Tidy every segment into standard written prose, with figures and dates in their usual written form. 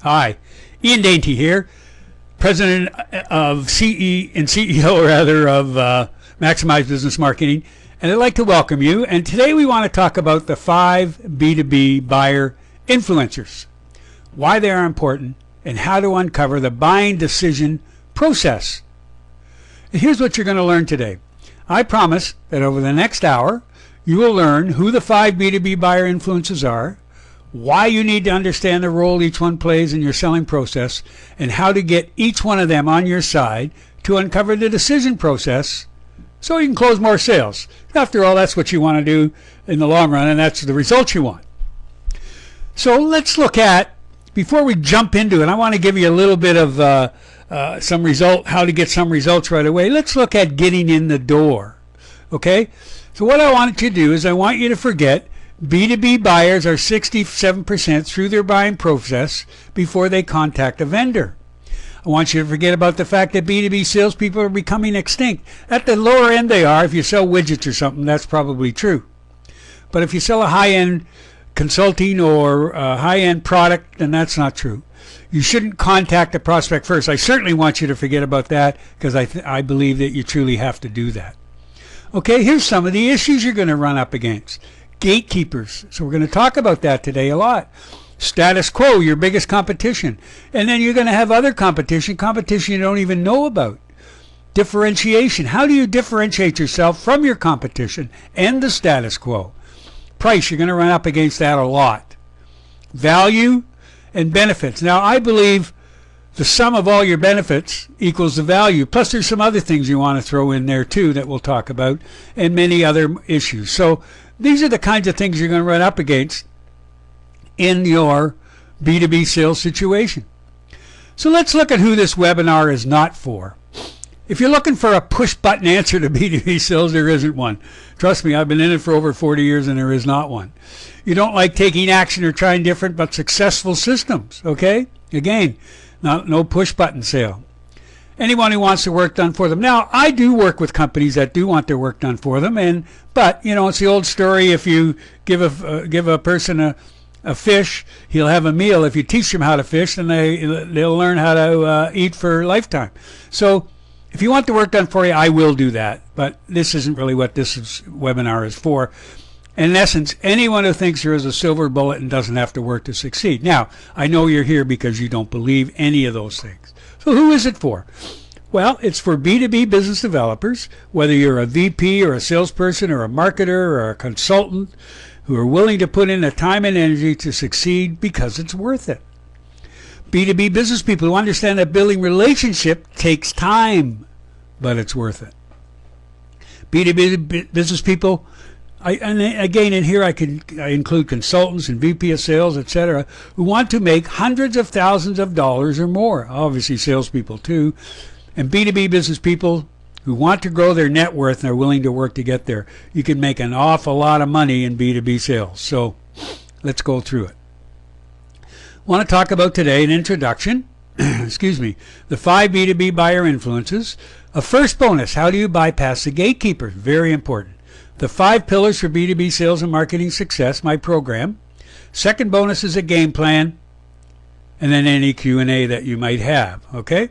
Hi, Ian Dainty here, President of CEO rather of Maximize Business Marketing, and I'd like to welcome you. And today we want to talk about the 5 B2B buyer influencers, why they are important, and how to uncover the buying decision process. And here's what you're going to learn today. I promise that over the next hour, you will learn who the 5 B2B buyer influencers are, why you need to understand the role each one plays in your selling process, and how to get each one of them on your side to uncover the decision process so you can close more sales. After all, that's what you want to do in the long run, and that's the results you want. So let's look at, before we jump into it, I want to give you a little bit of how to get some results right away. Let's look at getting in the door. Okay? So what I want you to do is I want you to forget B2B buyers are 67% through their buying process before they contact a vendor. I want you to forget about the fact that B2B salespeople are becoming extinct. At the lower end they are. If you sell widgets or something, that's probably true. But if you sell a high-end consulting or a high-end product, then that's not true. You shouldn't contact a prospect first. I certainly want you to forget about that because I believe that you truly have to do that. Okay, here's some of the issues you're going to run up against. Gatekeepers. So we're going to talk about that today a lot. Status quo, your biggest competition. And then you're going to have other competition you don't even know about. Differentiation. How do you differentiate yourself from your competition and the status quo? Price, you're going to run up against that a lot. Value and benefits. Now, I believe the sum of all your benefits equals the value. Plus, there's some other things you want to throw in there, too, that we'll talk about, and many other issues. So these are the kinds of things you're going to run up against in your B2B sales situation. So let's look at who this webinar is not for. If you're looking for a push-button answer to B2B sales, there isn't one. Trust me, I've been in it for over 40 years and there is not one. You don't like taking action or trying different but successful systems, okay? Again, no push-button sale. Anyone who wants their work done for them. Now, I do work with companies that do want their work done for them, but you know, it's the old story. If you give a person a fish, he'll have a meal. If you teach them how to fish, then they'll learn how to eat for a lifetime. So if you want the work done for you, I will do that. But this isn't really what this webinar is for. In essence, anyone who thinks there is a silver bullet and doesn't have to work to succeed. Now, I know you're here because you don't believe any of those things. So who is it for? Well, it's for B2B business developers, whether you're a VP or a salesperson or a marketer or a consultant who are willing to put in the time and energy to succeed because it's worth it. B2B business people who understand that building relationship takes time, but it's worth it. B2B business people, and again in here I include consultants and VP of sales, etc., who want to make hundreds of thousands of dollars or more. Obviously salespeople too. And B2B business people who want to grow their net worth and are willing to work to get there. You can make an awful lot of money in B2B sales. So let's go through it. I want to talk about today an introduction, excuse me, the 5 B2B buyer influences. A first bonus, how do you bypass the gatekeepers? Very important. The 5 pillars for B2B sales and marketing success, my program. Second bonus is a game plan, and then any Q&A that you might have, okay?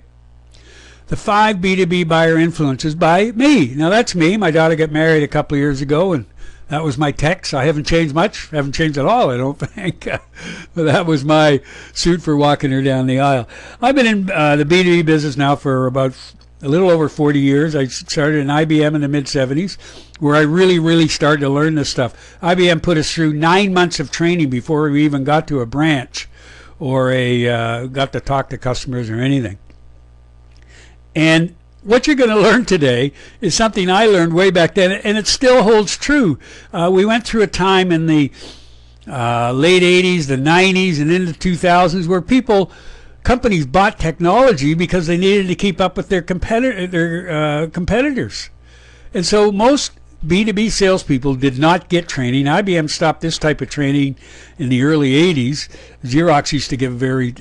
The 5 B2B buyer influences by me. Now that's me. My daughter got married a couple of years ago, and that was my text. I haven't changed much. I haven't changed at all, I don't think. But that was my suit for walking her down the aisle. I've been in the B2B business now for about a little over 40 years. I started in IBM in the mid-'70s, where I really started to learn this stuff. IBM put us through 9 months of training before we even got to a branch or got to talk to customers or anything. And what you're going to learn today is something I learned way back then, and it still holds true. We went through a time in the late 80s, the 90s, and into the 2000s where companies bought technology because they needed to keep up with their competitors. And so most B2B salespeople did not get training. IBM stopped this type of training in the early 80s. Xerox used to give very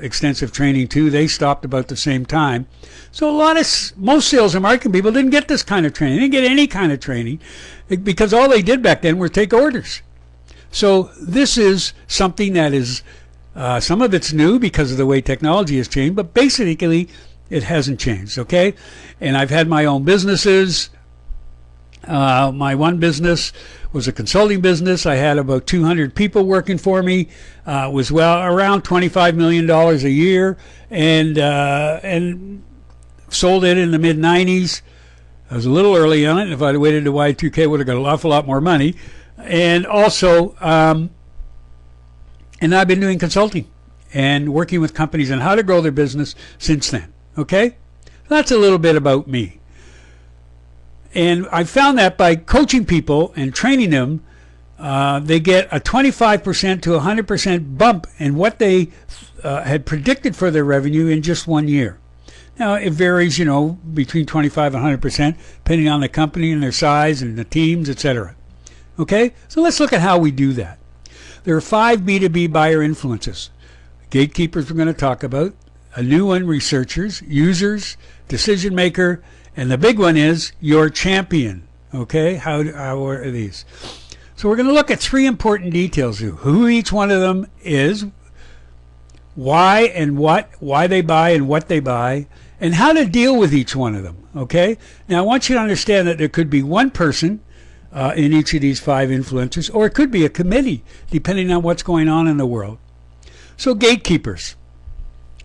extensive training too. They stopped about the same time. So most sales and marketing people didn't get this kind of training. They didn't get any kind of training because all they did back then were take orders. So this is something that is Some of it's new because of the way technology has changed, but basically it hasn't changed, okay? And I've had my own businesses. My one business was a consulting business. I had about 200 people working for me. Was around $25 million a year, and sold it in the mid 90s. I was a little early on it. If I'd waited to Y2K, would have got an awful lot more money. And also, and I've been doing consulting and working with companies on how to grow their business since then. Okay, that's a little bit about me. And I found that by coaching people and training them, they get a 25% to 100% bump in what they had predicted for their revenue in just 1 year. Now, it varies, you know, between 25 and 100%, depending on the company and their size and the teams, etc. Okay, so let's look at how we do that. There are 5 B2B buyer influences. Gatekeepers we're going to talk about. A new one, researchers, users, decision maker, and the big one is your champion. Okay, how are these? So we're going to look at 3 important details: who each one of them is, why they buy and what they buy, and how to deal with each one of them. Okay, now I want you to understand that there could be one person in each of these 5 influencers, or it could be a committee, depending on what's going on in the world. So gatekeepers.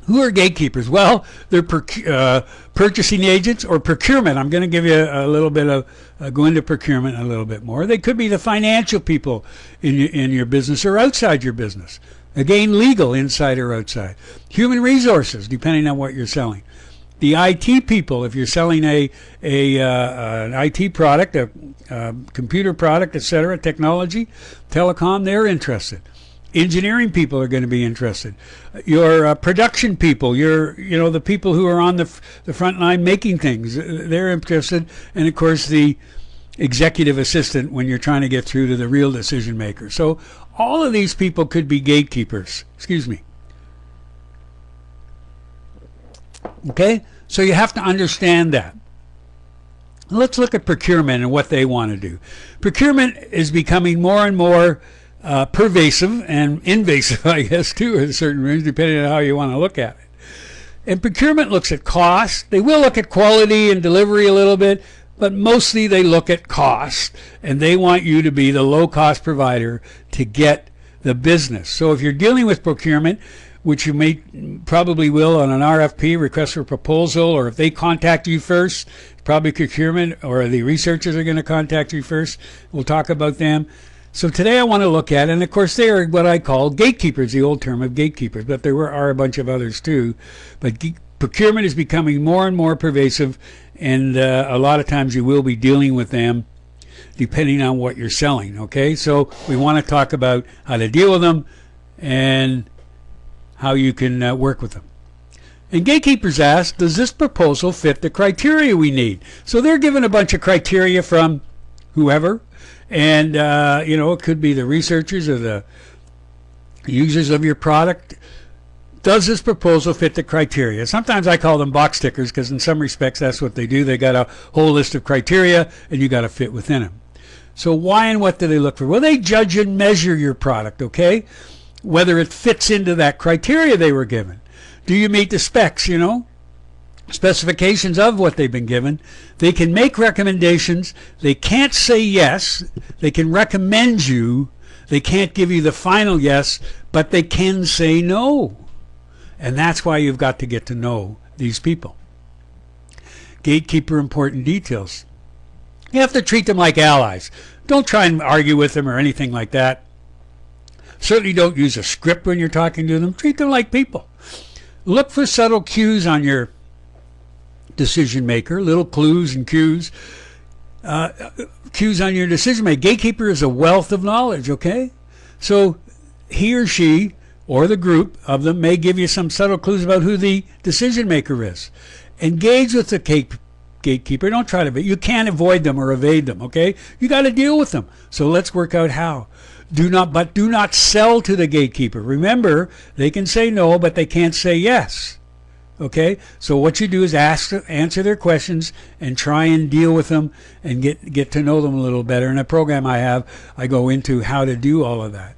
Who are gatekeepers? Well, they're purchasing agents or procurement. I'm going to give you a little bit of, go into procurement a little bit more. They could be the financial people in your business or outside your business. Again, legal, inside or outside. Human resources, depending on what you're selling. The IT people, if you're selling an IT product, a computer product, etc., technology, telecom, they're interested. Engineering people are going to be interested. Your production people, the people who are on the front line making things, they're interested. And of course, the executive assistant when you're trying to get through to the real decision maker. So all of these people could be gatekeepers. Excuse me. Okay, so you have to understand that. Let's look at procurement and what they want to do. Procurement is becoming more and more pervasive and invasive, I guess, too, in certain rooms, depending on how you want to look at it. And procurement looks at cost. They will look at quality and delivery a little bit, but mostly they look at cost, and they want you to be the low-cost provider to get the business. So if you're dealing with procurement, which you probably will on an RFP, request for proposal, or if they contact you first, probably procurement or the researchers are going to contact you first. We'll talk about them. So today I want to look at, and of course they are what I call gatekeepers, the old term of gatekeepers, but there are a bunch of others too. But procurement is becoming more and more pervasive, and a lot of times you will be dealing with them depending on what you're selling. Okay, so we want to talk about how to deal with them and how you can work with them. And gatekeepers ask, does this proposal fit the criteria we need? So they're given a bunch of criteria from whoever, and it could be the researchers or the users of your product. Does this proposal fit the criteria? Sometimes I call them box tickers because in some respects that's what they do. They got a whole list of criteria and you got to fit within them. So why and what do they look for? Well, they judge and measure your product, okay? Whether it fits into that criteria they were given. Do you meet the specs, specifications of what they've been given? They can make recommendations. They can't say yes. They can recommend you. They can't give you the final yes, but they can say no. And that's why you've got to get to know these people. Gatekeeper important details. You have to treat them like allies. Don't try and argue with them or anything like that. Certainly don't use a script when you're talking to them. Treat them like people. Look for subtle cues on your decision maker, little clues and cues. Cues on your decision maker. Gatekeeper is a wealth of knowledge, okay? So he or she or the group of them may give you some subtle clues about who the decision maker is. Engage with the gatekeeper. Don't try to, you can't avoid them or evade them, okay? You got to deal with them. So let's work out how. Do not sell to the gatekeeper. Remember, they can say no, but they can't say yes. Okay? So what you do is answer their questions and try and deal with them and get to know them a little better. In a program I have, I go into how to do all of that.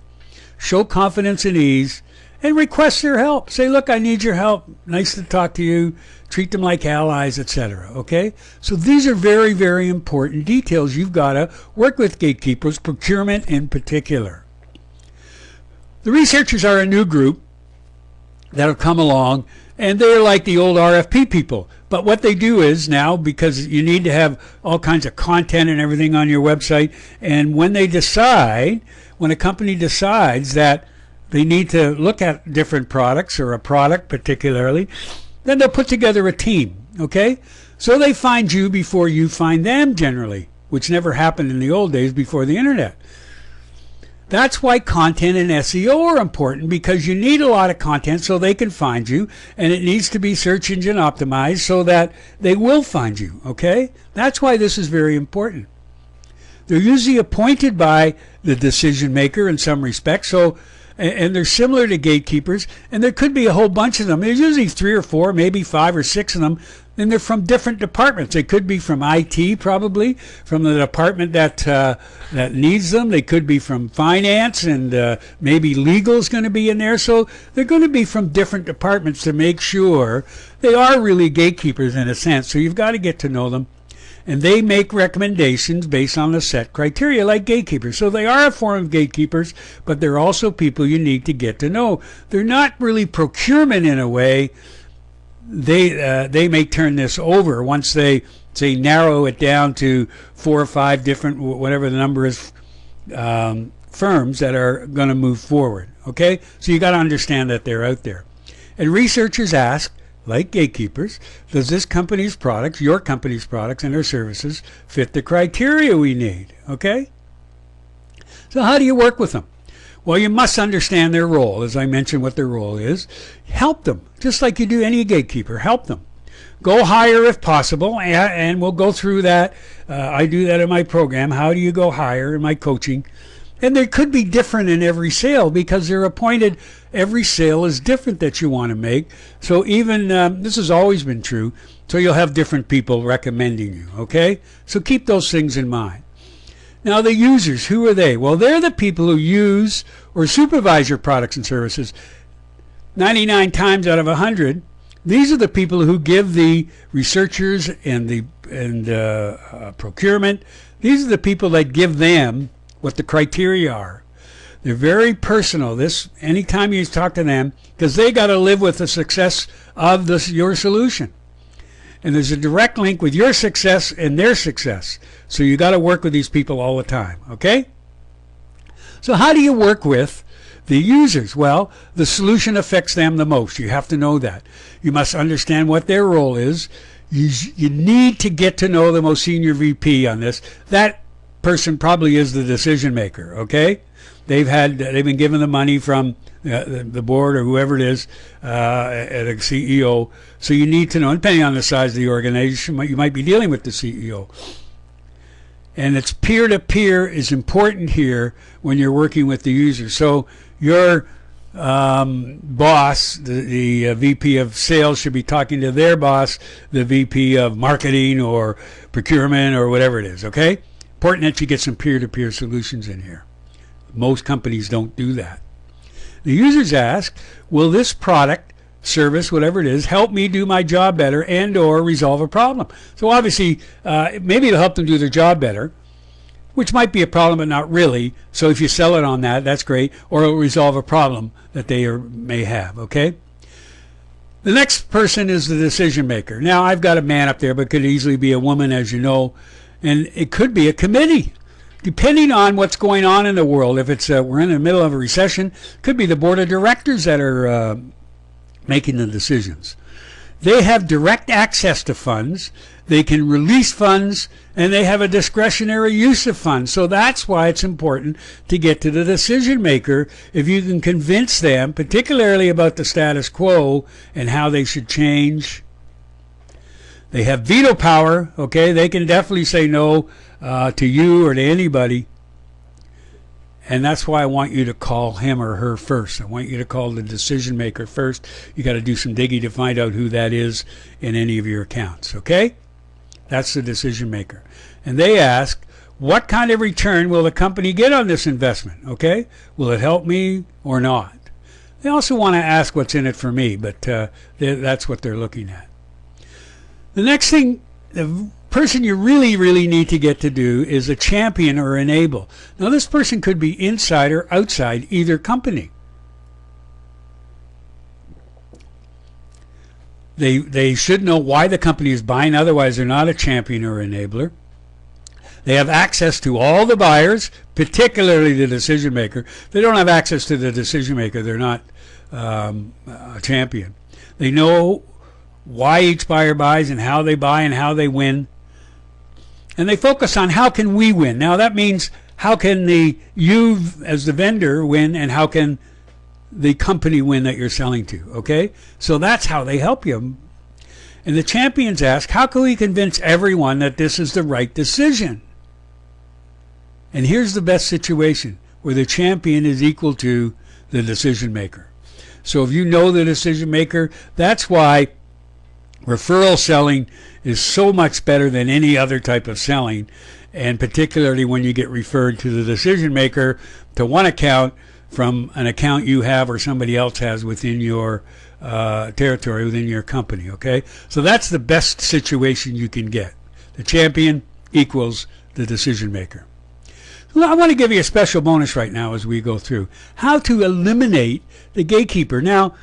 Show confidence and ease and request their help. Say, look, I need your help. Nice to talk to you. Treat them like allies, etc. Okay? So these are very, very important details. You've got to work with gatekeepers, procurement in particular. The researchers are a new group that have come along, and they're like the old RFP people. But what they do is now, because you need to have all kinds of content and everything on your website, and when they decide, when a company decides that they need to look at different products or a product particularly, then they'll put together a team, okay? So they find you before you find them generally, which never happened in the old days before the internet. That's why content and SEO are important, because you need a lot of content so they can find you, and it needs to be search engine optimized so that they will find you, okay? That's why this is very important. They're usually appointed by the decision maker in some respects, so, and they're similar to gatekeepers, and there could be a whole bunch of them. There's usually 3 or 4, maybe 5 or 6 of them, and they're from different departments. They could be from IT, probably, from the department that needs them. They could be from finance, and maybe legal is going to be in there. So they're going to be from different departments to make sure they are really gatekeepers in a sense. So you've got to get to know them. And they make recommendations based on a set criteria like gatekeepers. So they are a form of gatekeepers, but they're also people you need to get to know. They're not really procurement in a way. They may turn this over once they say narrow it down to 4 or 5 different, whatever the number is, firms that are going to move forward. Okay, so you got to understand that they're out there. And researchers ask, like gatekeepers, does this company's products, your company's products and their services, fit the criteria we need? Okay, so how do you work with them? Well, you must understand their role. As I mentioned what their role is. Help them, just like you do any gatekeeper. Help them. Go higher if possible, and we'll go through that. I do that in my program. How do you go higher in my coaching? And they could be different in every sale because they're appointed. Every sale is different that you want to make. So even, this has always been true, so you'll have different people recommending you, okay? So keep those things in mind. Now the users, who are they? Well, they're the people who use or supervise your products and services. 99 times out of 100, these are the people who give the researchers and the procurement. These are the people that give them what the criteria are. They're very personal. This, anytime you talk to them, because they got to live with the success of your solution. And there's a direct link with your success and their success. So you got to work with these people all the time, okay? So how do you work with the users? Well, the solution affects them the most. You have to know that. You must understand what their role is. You need to get to know the most senior VP on this. That person probably is the decision maker, okay? They've been given the money from the board or whoever it is, at a CEO. So you need to know, depending on the size of the organization, you might be dealing with the CEO. And it's peer-to-peer is important here when you're working with the user. So your boss, the VP of sales, should be talking to their boss, the VP of marketing or procurement or whatever it is, okay? Important that you get some peer-to-peer solutions in here. Most companies don't do that. The users ask, will this product, service, whatever it is, help me do my job better and or resolve a problem? So obviously, maybe it'll help them do their job better, which might be a problem, but not really. So if you sell it on that, that's great. Or it'll resolve a problem that they may have, okay? The next person is the decision maker. Now, I've got a man up there, but it could easily be a woman, as you know, and it could be a committee. Depending on what's going on in the world, if it's we're in the middle of a recession, it could be the board of directors that are making the decisions. They have direct access to funds. They can release funds, and they have a discretionary use of funds. So that's why it's important to get to the decision maker. If you can convince them, particularly about the status quo and how they should change. They have veto power, okay? They can definitely say no to you or to anybody. And that's why I want you to call him or her first. I want you to call the decision maker first. You got to do some digging to find out who that is in any of your accounts, okay? That's the decision maker. And they ask, what kind of return will the company get on this investment, okay? Will it help me or not? They also want to ask what's in it for me, but that's what they're looking at. The next thing, the person you really need to get to do is a champion or enable. Now this person could be inside or outside either company. They should know why the company is buying, otherwise they're not a champion or enabler. They have access to all the buyers, particularly the decision maker. If they don't have access to the decision maker, they're not a champion. They know why each buyer buys and how they buy and how they win. And they focus on how can we win. Now that means how can you as the vendor win, and how can the company win that you're selling to, okay? So that's how they help you. And the champions ask, how can we convince everyone that this is the right decision? And here's the best situation where the champion is equal to the decision maker. So if you know the decision maker, that's why referral selling is so much better than any other type of selling, and particularly when you get referred to the decision maker to one account from an account you have or somebody else has within your territory, within your company, okay? So that's the best situation you can get. The champion equals the decision maker. Well, I want to give you a special bonus right now as we go through how to eliminate the gatekeeper. Now,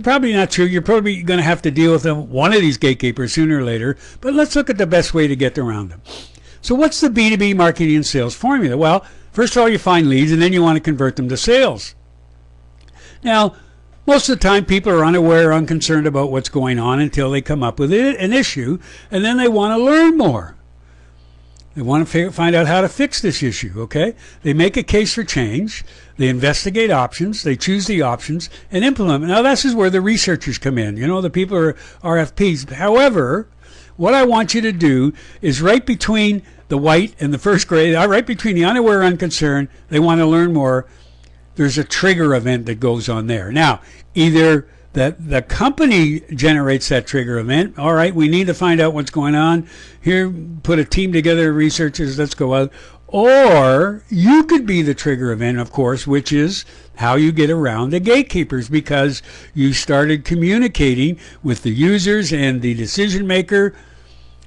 probably not true. You're probably going to have to deal with one of these gatekeepers sooner or later, but let's look at the best way to get around them. So what's the B2B marketing and sales formula? Well, first of all, you find leads, and then you want to convert them to sales. Now, most of the time, people are unaware or unconcerned about what's going on until they come up with an issue, and then they want to learn more. They want to find out how to fix this issue, okay? They make a case for change. They investigate options. They choose the options and implement them. Now, this is where the researchers come in. You know, the people are RFPs. However, what I want you to do is right between the white and the first grade, right between the unaware and unconcerned, they want to learn more. There's a trigger event that goes on there. Now, either that the company generates that trigger event. All right, we need to find out what's going on. Here, put a team together, researchers, let's go out. Or you could be the trigger event, of course, which is how you get around the gatekeepers, because you started communicating with the users and the decision maker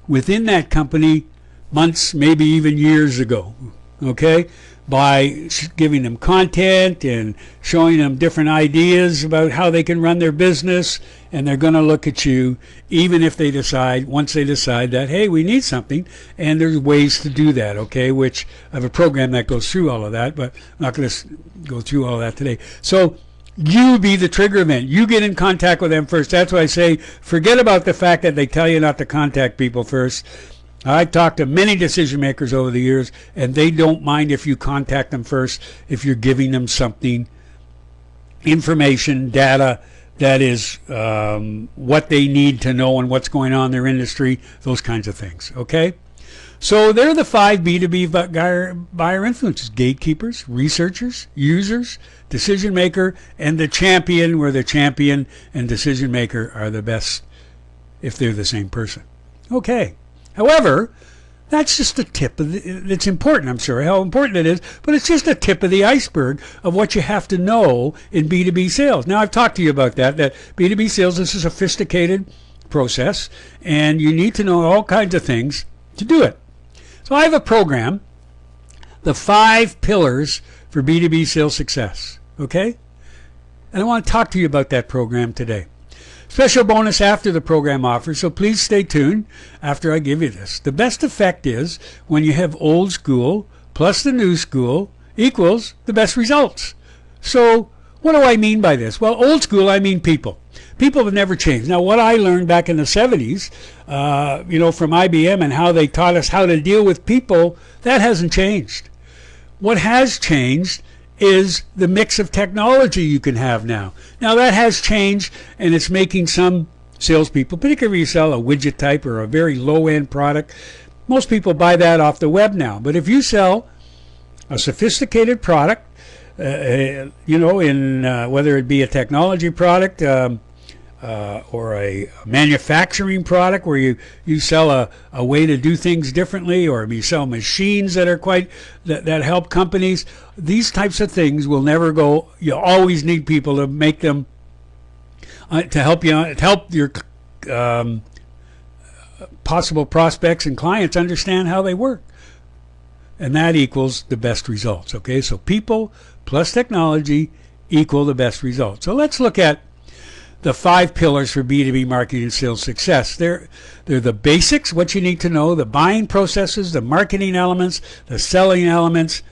within that company months, maybe even years ago, okay? By giving them content and showing them different ideas about how they can run their business, and they're going to look at you even if they decide, once they decide that, hey, we need something, and there's ways to do that, okay, which I have a program that goes through all of that, but I'm not going to go through all of that today. So you be the trigger event. You get in contact with them first. That's why I say forget about the fact that they tell you not to contact people first. I've talked to many decision makers over the years, and they don't mind if you contact them first, if you're giving them something, information, data that is what they need to know and what's going on in their industry, those kinds of things, okay? So they're the 5 B2B buyer influences: gatekeepers, researchers, users, decision maker, and the champion, where the champion and decision maker are the best if they're the same person. Okay. However, that's just a tip of it's important, I'm sure, how important it is, but it's just a tip of the iceberg of what you have to know in B2B sales. Now, I've talked to you about that B2B sales is a sophisticated process, and you need to know all kinds of things to do it. So I have a program, the 5 pillars for B2B sales success, okay? And I want to talk to you about that program today. Special bonus after the program offer, so please stay tuned after I give you this. The best effect is when you have old school plus the new school equals the best results. So what do I mean by this? Well, old school, I mean people. People have never changed. Now, what I learned back in the 70s, from IBM and how they taught us how to deal with people, that hasn't changed. What has changed is the mix of technology you can have now. Now that has changed, and it's making some salespeople, particularly if you sell a widget type or a very low-end product, most people buy that off the web now. But if you sell a sophisticated product, whether it be a technology product, or a manufacturing product where you sell a way to do things differently, or you sell machines that are that help companies. These types of things will never go. You always need people to make them to help your possible prospects and clients understand how they work, and that equals the best results. Okay, so people plus technology equal the best results. So let's look at the 5 pillars for B2B marketing and sales success. They're the basics, what you need to know, the buying processes, the marketing elements, the selling elements,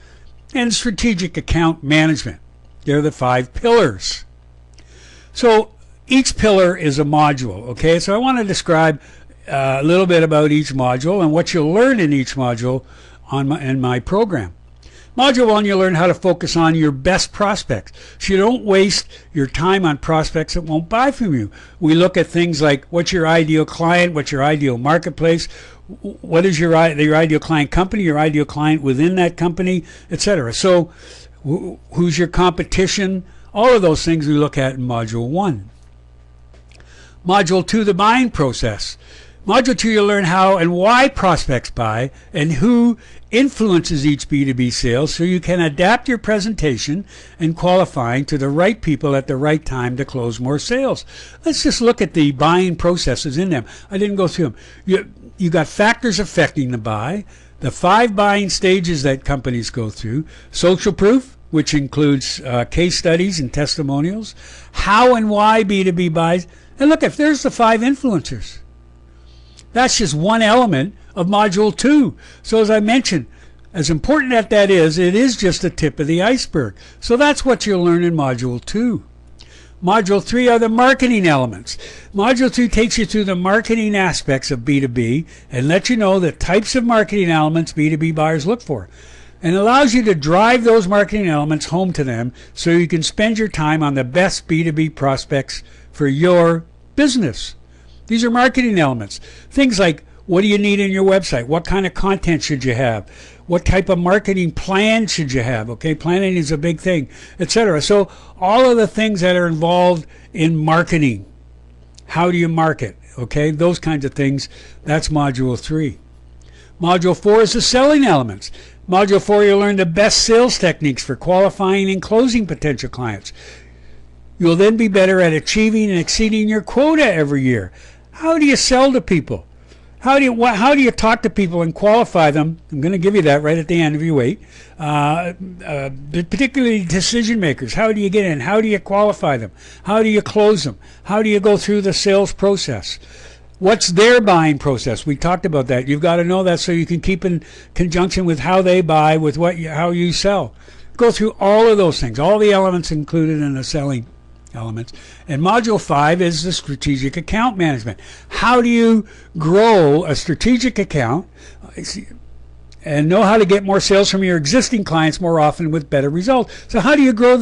and strategic account management. They're the 5 pillars. So each pillar is a module, okay? So I want to describe a little bit about each module and what you'll learn in each module in my program. Module 1, you'll learn how to focus on your best prospects, so you don't waste your time on prospects that won't buy from you. We look at things like what's your ideal client, what's your ideal marketplace, what is your ideal client company, your ideal client within that company, etc. So who's your competition? All of those things we look at in Module 1. Module 2, the buying process. Module 2, you'll learn how and why prospects buy and who influences each B2B sale, so you can adapt your presentation and qualifying to the right people at the right time to close more sales. Let's just look at the buying processes in them. I didn't go through them. You got factors affecting the buy, the 5 buying stages that companies go through, social proof, which includes case studies and testimonials, how and why B2B buys, and look, if there's the 5 influencers. That's just one element of Module 2. So as I mentioned, as important as that is, it is just the tip of the iceberg. So that's what you'll learn in Module 2. Module 3 are the marketing elements. Module 2 takes you through the marketing aspects of B2B and lets you know the types of marketing elements B2B buyers look for, and allows you to drive those marketing elements home to them so you can spend your time on the best B2B prospects for your business. These are marketing elements. Things like, what do you need in your website? What kind of content should you have? What type of marketing plan should you have? Okay, planning is a big thing, etc. So all of the things that are involved in marketing. How do you market? Okay, those kinds of things. That's Module 3. Module 4 is the selling elements. Module 4, you'll learn the best sales techniques for qualifying and closing potential clients. You'll then be better at achieving and exceeding your quota every year. How do you sell to people? How do you talk to people and qualify them? I'm going to give you that right at the end if you wait. Particularly decision makers. How do you get in? How do you qualify them? How do you close them? How do you go through the sales process? What's their buying process? We talked about that. You've got to know that so you can keep in conjunction with how they buy with how you sell. Go through all of those things, all the elements included in the selling elements. And Module 5 is the strategic account management. How do you grow a strategic account and know how to get more sales from your existing clients more often with better results? So how do you grow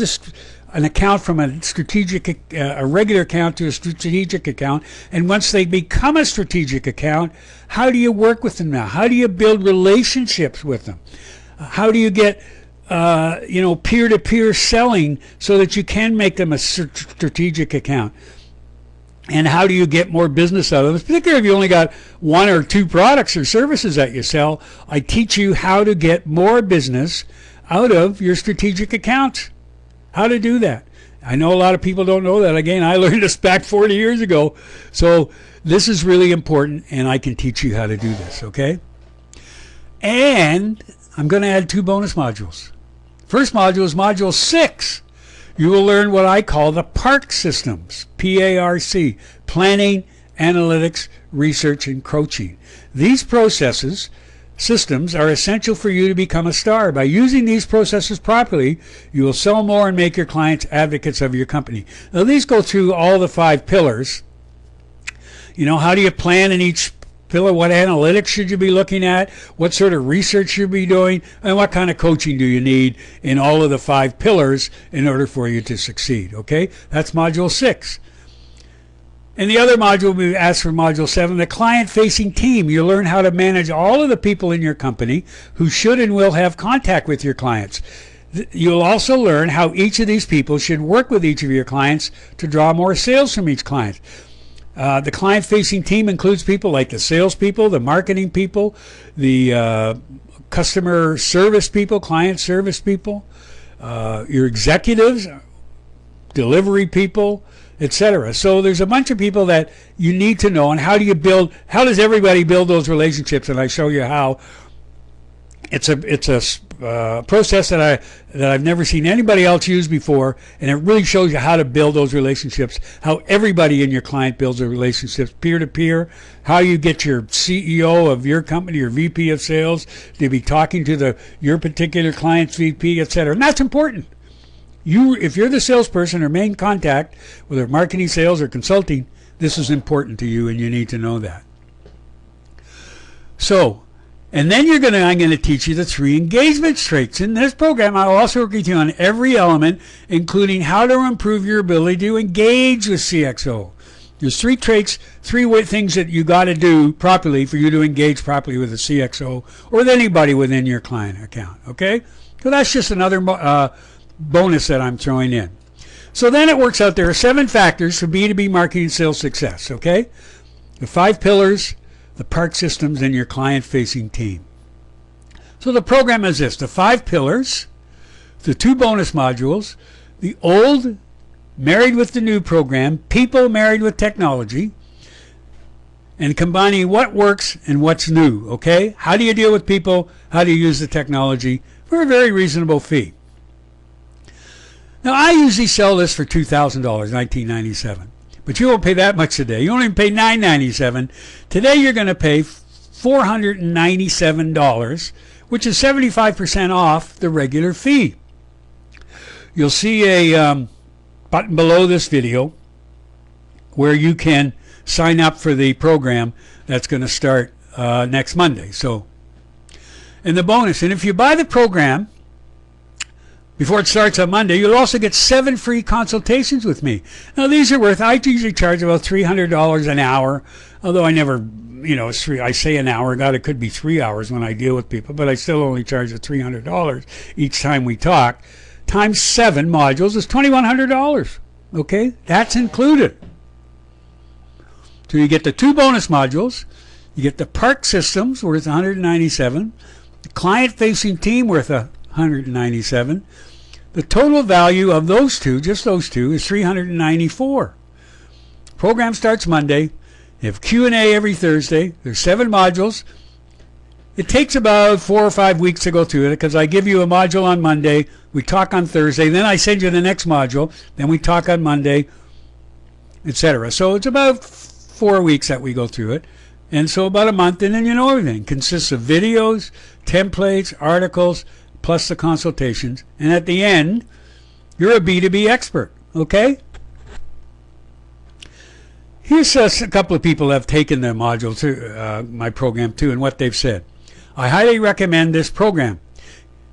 an account from a regular account to a strategic account? And once they become a strategic account, how do you work with them now? How do you build relationships with them? How do you get peer-to-peer selling so that you can make them a strategic account? And how do you get more business out of them? Particularly if you only got 1 or 2 products or services that you sell, I teach you how to get more business out of your strategic accounts. How to do that. I know a lot of people don't know that. Again, I learned this back 40 years ago. So this is really important, and I can teach you how to do this, okay? And I'm going to add 2 bonus modules. First module is Module 6. You will learn what I call the PARC systems, P-A-R-C, Planning, Analytics, Research, and Coaching. These systems are essential for you to become a star. By using these processes properly, you will sell more and make your clients advocates of your company. Now, these go through all the 5 pillars. How do you plan in each pillar? What analytics should you be looking at? What sort of research should you be doing? And what kind of coaching do you need in all of the 5 pillars in order for you to succeed? Okay, that's Module 6. And the other module we asked for Module 7, the client-facing team. You learn how to manage all of the people in your company who should and will have contact with your clients. You'll also learn how each of these people should work with each of your clients to draw more sales from each client. The client-facing team includes people like the salespeople, the marketing people, the customer service people, client service people, your executives, delivery people, etc. So there's a bunch of people that you need to know. And how does everybody build those relationships? And I show you how. It's a process that I've never seen anybody else use before, and it really shows you how to build those relationships, how everybody in your client builds their relationships, peer-to-peer, how you get your CEO of your company, your VP of sales, to be talking to your particular client's VP, etc. And that's important. If you're the salesperson or main contact, whether marketing, sales, or consulting, this is important to you, and you need to know that. So, and then I'm going to teach you the 3 engagement traits. In this program, I'll also work with you on every element, including how to improve your ability to engage with CXO. There's 3 traits, 3 things that you got to do properly for you to engage properly with a CXO or with anybody within your client account. Okay? So that's just another bonus that I'm throwing in. So then it works out there are 7 factors for B2B marketing sales success. Okay? The 5 pillars, the PARC systems, and your client-facing team. So the program is this: the 5 pillars, the 2 bonus modules, the old married with the new program, people married with technology, and combining what works and what's new. Okay? How do you deal with people? How do you use the technology for a very reasonable fee? Now, I usually sell this for $2,000, $19.97. But you won't pay that much today. You only pay $9.97. Today you're going to pay $497, which is 75% off the regular fee. You'll see a button below this video where you can sign up for the program that's going to start next Monday. So, and the bonus, and if you buy the program before it starts on Monday, you'll also get 7 free consultations with me. Now, these are I usually charge about $300 an hour, although I never, I say an hour. God, it could be 3 hours when I deal with people, but I still only charge at $300 each time we talk. Times 7 modules is $2,100. Okay? That's included. So you get the 2 bonus modules. You get the PARC systems worth $197. The client-facing team worth $197. The total value of those 2, just those 2, is $394. Program starts Monday. You have Q&A every Thursday. There's 7 modules. It takes about 4 or 5 weeks to go through it because I give you a module on Monday. We talk on Thursday. Then I send you the next module. Then we talk on Monday, etc. So it's about 4 weeks that we go through it. And so about a month, and then you know everything. It consists of videos, templates, articles, plus the consultations, and at the end, you're a B2B expert, okay? Here's a couple of people that have taken the module to my program too, and what they've said. I highly recommend this program.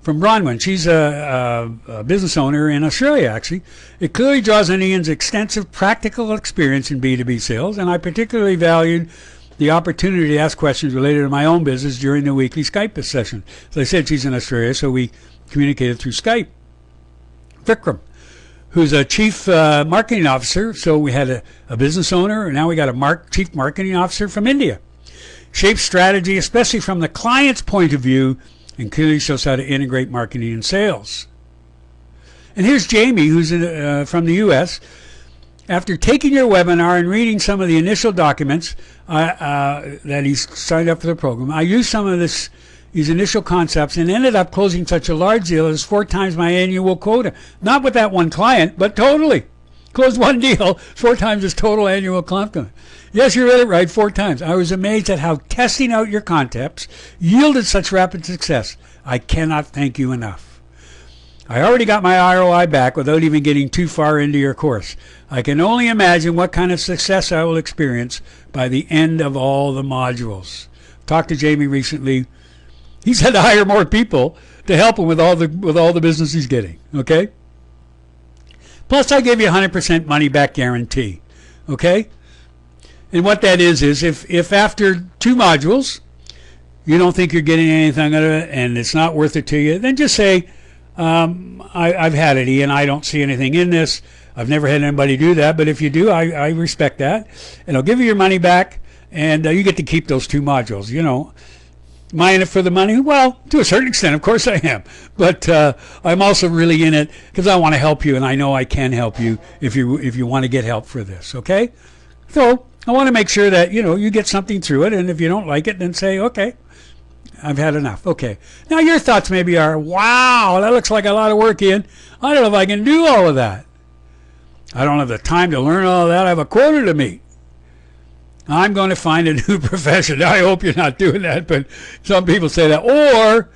From Bronwyn, she's a business owner in Australia, actually. It clearly draws on Ian's extensive practical experience in B2B sales, and I particularly valued the opportunity to ask questions related to my own business during the weekly Skype session. As I said, she's in Australia, so we communicated through Skype. Vikram, who's a chief marketing officer, so we had a business owner, and now we got a chief marketing officer from India. Shapes strategy, especially from the client's point of view, and clearly shows how to integrate marketing and sales. And here's Jamie, who's from the U.S., after taking your webinar and reading some of the initial documents that he's signed up for the program, I used some of these initial concepts and ended up closing such a large deal as 4 times my annual quota. Not with that one client, but totally. Closed one deal, 4 times his total annual quota. Yes, you read it right, 4 times. I was amazed at how testing out your concepts yielded such rapid success. I cannot thank you enough. I already got my ROI back without even getting too far into your course. I can only imagine what kind of success I will experience by the end of all the modules. Talked to Jamie recently. He's had to hire more people to help him with all the business he's getting. Okay? Plus, I give you 100% money back guarantee. Okay? And what that is if after 2 modules you don't think you're getting anything out of it and it's not worth it to you, then just say, I've had it, Ian. I don't see anything in this. I've never had anybody do that, but if you do, I respect that. And I'll give you your money back, and you get to keep those 2 modules. You know, am I in it for the money? Well, to a certain extent, of course I am. But I'm also really in it because I want to help you, and I know I can help you if you want to get help for this, okay? So I want to make sure that, you know, you get something through it, and if you don't like it, then say, okay, I've had enough. Okay. Now your thoughts maybe are, wow, that looks like a lot of work, Ian. I don't know if I can do all of that. I don't have the time to learn all of that. I have a quota to meet. I'm going to find a new profession. I hope you're not doing that, but some people say that. Or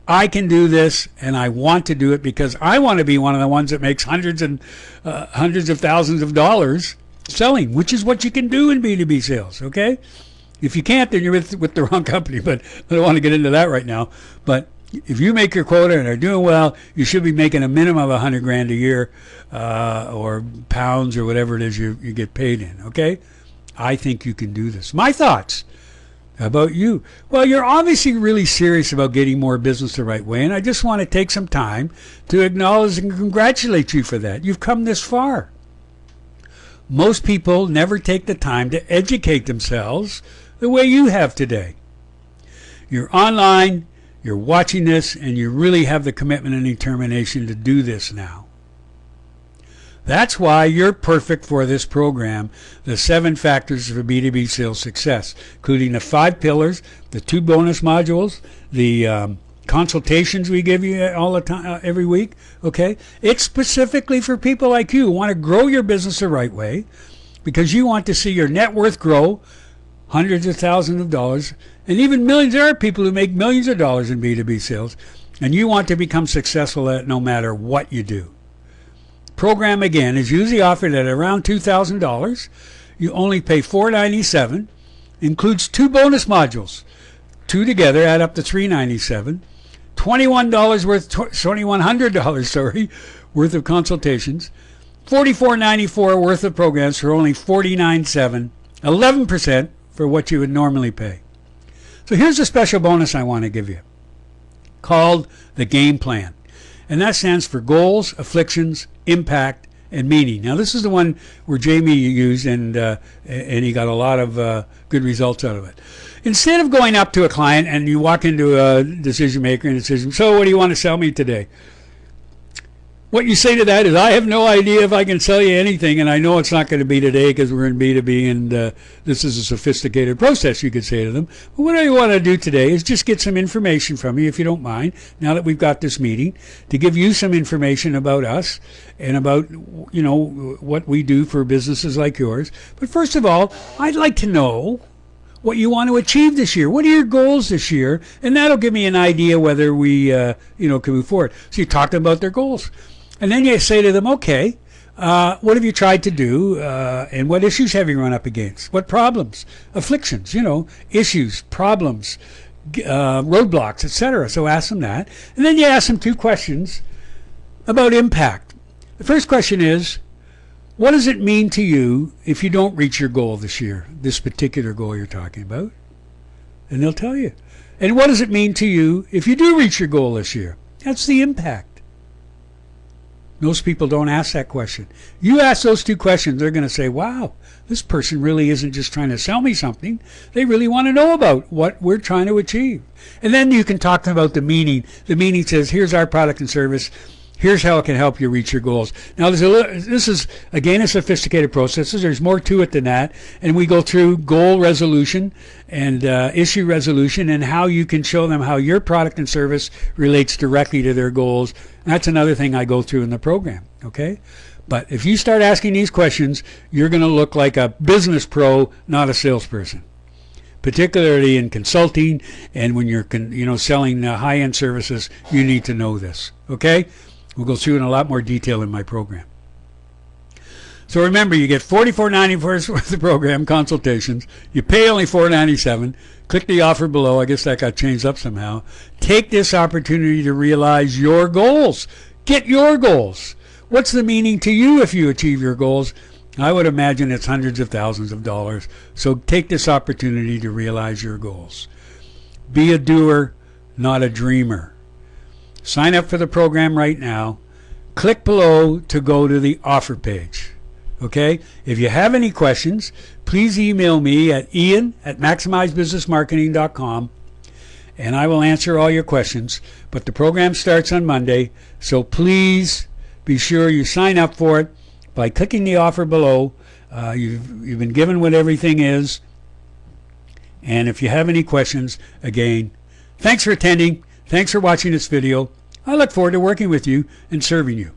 I can do this, and I want to do it because I want to be one of the ones that makes hundreds of thousands of dollars selling, which is what you can do in B2B sales, okay? If you can't, then you're with the wrong company, but I don't want to get into that right now. But if you make your quota and are doing well, you should be making a minimum of 100 grand a year, or pounds or whatever it is you get paid in, okay? I think you can do this. My thoughts about you. Well, you're obviously really serious about getting more business the right way, and I just want to take some time to acknowledge and congratulate you for that. You've come this far. Most people never take the time to educate themselves the way you have today. You're online, you're watching this, and you really have the commitment and determination to do this now. That's why you're perfect for this program, the 7 factors for B2B sales success, including the 5 pillars, the 2 bonus modules, the consultations we give you all the time, every week. Okay, it's specifically for people like you who want to grow your business the right way, because you want to see your net worth grow, hundreds of thousands of dollars, and even millions. There are people who make millions of dollars in B2B sales, and you want to become successful at it no matter what you do. Program, again, is usually offered at around $2,000. You only pay $497. Includes 2 bonus modules. 2 together add up to $397. $2,100 worth of consultations. $44.94 worth of programs for only $49.7. 11% for what you would normally pay. So here's a special bonus I want to give you, called the GAIM plan. And that stands for Goals, Afflictions, Impact, and Meaning. Now this is the one where Jamie used, and he got a lot of good results out of it. Instead of going up to a client and you walk into a decision maker and decision, so what do you want to sell me today? What you say to that is, I have no idea if I can sell you anything, and I know it's not going to be today because we're in B2B, and this is a sophisticated process, you could say to them. But what I want to do today is just get some information from you, if you don't mind, now that we've got this meeting, to give you some information about us and about, you know, what we do for businesses like yours. But first of all, I'd like to know what you want to achieve this year. What are your goals this year? And that'll give me an idea whether we, can move forward. So you talk to them about their goals. And then you say to them, okay, what have you tried to do, and what issues have you run up against? What problems, afflictions, issues, problems, roadblocks, etc. So ask them that. And then you ask them 2 questions about impact. The first question is, what does it mean to you if you don't reach your goal this year, this particular goal you're talking about? And they'll tell you. And what does it mean to you if you do reach your goal this year? That's the impact. Most people don't ask that question. You ask those 2 questions, they're going to say, wow, this person really isn't just trying to sell me something. They really want to know about what we're trying to achieve. And then you can talk to them about the meaning. The meaning says, here's our product and service. Here's how it can help you reach your goals. Now, this is, again, a sophisticated process. There's more to it than that. And we go through goal resolution and issue resolution, and how you can show them how your product and service relates directly to their goals. And that's another thing I go through in the program, okay? But if you start asking these questions, you're going to look like a business pro, not a salesperson. Particularly in consulting, and when you're selling high-end services, you need to know this, okay? We'll go through in a lot more detail in my program. So remember, you get $44.94 worth of program consultations. You pay only $4.97. Click the offer below. I guess that got changed up somehow. Take this opportunity to realize your goals. Get your goals. What's the meaning to you if you achieve your goals? I would imagine it's hundreds of thousands of dollars. So take this opportunity to realize your goals. Be a doer, not a dreamer. sign up for the program right now. Click below to go to the offer page. Okay? If you have any questions, please email me at ian@maximizebusinessmarketing.com, and I will answer all your questions. But the program starts on Monday, so please be sure you sign up for it by clicking the offer below. You've been given what everything is. And if you have any questions, again, thanks for attending. Thanks for watching this video. I look forward to working with you and serving you.